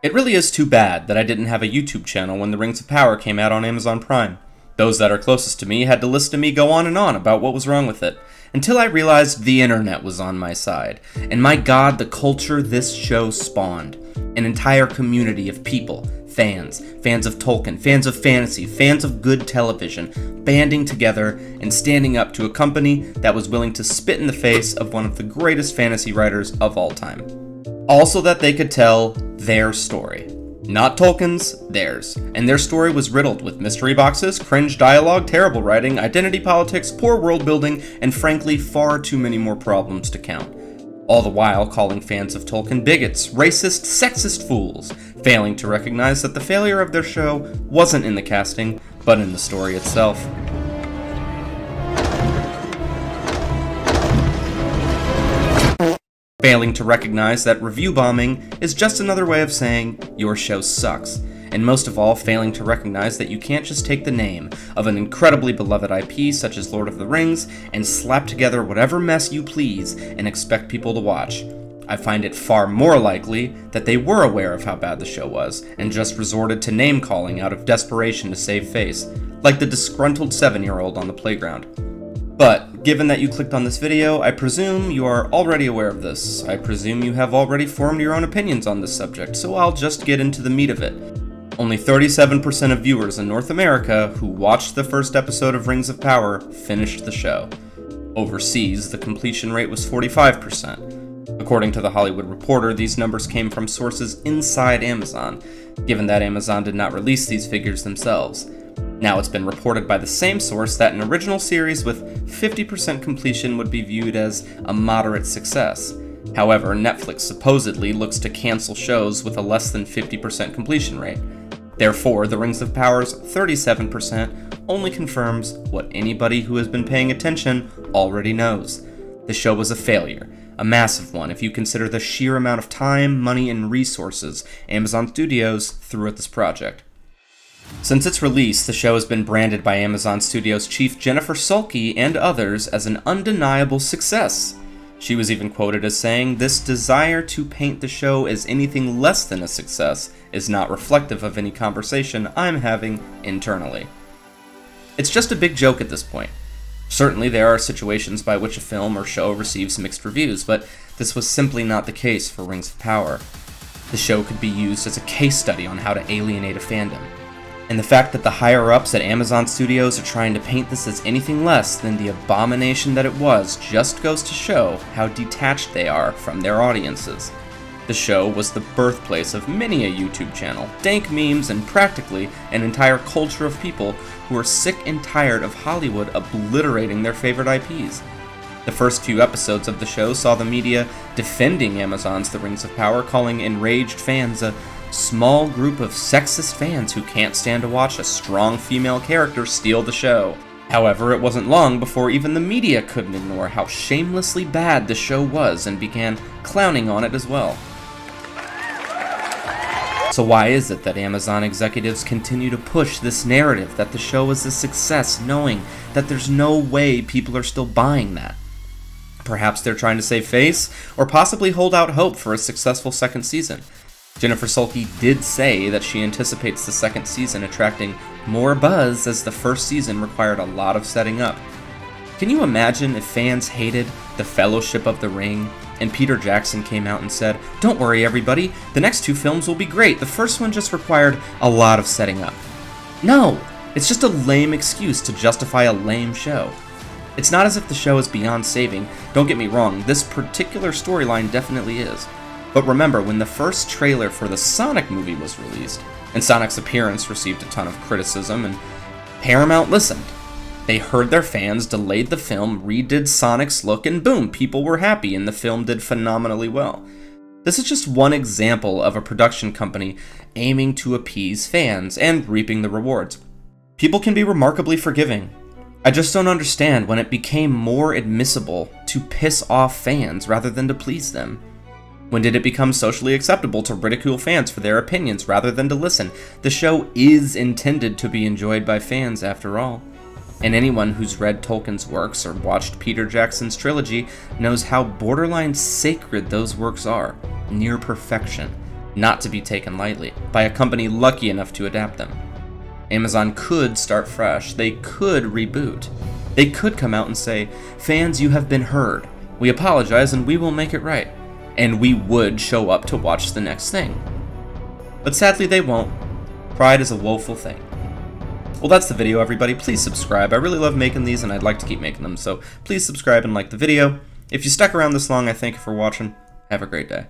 It really is too bad that I didn't have a YouTube channel when The Rings of Power came out on Amazon Prime. Those that are closest to me had to listen to me go on and on about what was wrong with it, until I realized the internet was on my side. And my god, the culture this show spawned. An entire community of people, fans of Tolkien, fans of fantasy, fans of good television, banding together and standing up to a company that was willing to spit in the face of one of the greatest fantasy writers of all time. All so that they could tell their story. Not Tolkien's, theirs. And their story was riddled with mystery boxes, cringe dialogue, terrible writing, identity politics, poor world building, and frankly far too many more problems to count. All the while calling fans of Tolkien bigots, racist, sexist fools, failing to recognize that the failure of their show wasn't in the casting, but in the story itself. Failing to recognize that review bombing is just another way of saying your show sucks, and most of all, failing to recognize that you can't just take the name of an incredibly beloved IP such as Lord of the Rings and slap together whatever mess you please and expect people to watch. I find it far more likely that they were aware of how bad the show was and just resorted to name-calling out of desperation to save face, like the disgruntled 7-year-old on the playground. But, given that you clicked on this video, I presume you are already aware of this. I presume you have already formed your own opinions on this subject, so I'll just get into the meat of it. Only 37% of viewers in North America who watched the first episode of Rings of Power finished the show. Overseas, the completion rate was 45%. According to The Hollywood Reporter, these numbers came from sources inside Amazon, given that Amazon did not release these figures themselves. Now it's been reported by the same source that an original series with 50% completion would be viewed as a moderate success. However, Netflix supposedly looks to cancel shows with a less than 50% completion rate. Therefore, The Rings of Power's 37% only confirms what anybody who has been paying attention already knows. The show was a failure, a massive one if you consider the sheer amount of time, money, and resources Amazon Studios threw at this project. Since its release, the show has been branded by Amazon Studios chief Jennifer Sulke and others as an undeniable success. She was even quoted as saying, "This desire to paint the show as anything less than a success is not reflective of any conversation I'm having internally." It's just a big joke at this point. Certainly there are situations by which a film or show receives mixed reviews, but this was simply not the case for Rings of Power. The show could be used as a case study on how to alienate a fandom. And the fact that the higher-ups at Amazon Studios are trying to paint this as anything less than the abomination that it was just goes to show how detached they are from their audiences. The show was the birthplace of many a YouTube channel, dank memes, and practically an entire culture of people who are sick and tired of Hollywood obliterating their favorite IPs. The first few episodes of the show saw the media defending Amazon's The Rings of Power, calling enraged fans a small group of sexist fans who can't stand to watch a strong female character steal the show. However, it wasn't long before even the media couldn't ignore how shamelessly bad the show was and began clowning on it as well. So why is it that Amazon executives continue to push this narrative that the show is a success, knowing that there's no way people are still buying that? Perhaps they're trying to save face, or possibly hold out hope for a successful second season. Jennifer Sulke did say that she anticipates the second season attracting more buzz as the first season required a lot of setting up. Can you imagine if fans hated The Fellowship of the Ring and Peter Jackson came out and said, "Don't worry everybody, the next 2 films will be great, the first one just required a lot of setting up." No! It's just a lame excuse to justify a lame show. It's not as if the show is beyond saving. Don't get me wrong, this particular storyline definitely is. But remember, when the first trailer for the Sonic movie was released, and Sonic's appearance received a ton of criticism, and Paramount listened. They heard their fans, delayed the film, redid Sonic's look, and boom, people were happy, and the film did phenomenally well. This is just one example of a production company aiming to appease fans and reaping the rewards. People can be remarkably forgiving. I just don't understand when it became more admissible to piss off fans rather than to please them. When did it become socially acceptable to ridicule fans for their opinions rather than to listen? The show is intended to be enjoyed by fans after all. And anyone who's read Tolkien's works or watched Peter Jackson's trilogy knows how borderline sacred those works are, near perfection. not to be taken lightly by a company lucky enough to adapt them. Amazon could start fresh. They could reboot. They could come out and say, "Fans, you have been heard. We apologize and we will make it right." And we would show up to watch the next thing. But sadly, they won't. Pride is a woeful thing. Well, that's the video, everybody. Please subscribe. I really love making these, and I'd like to keep making them, so please subscribe and like the video. If you stuck around this long, I thank you for watching. Have a great day.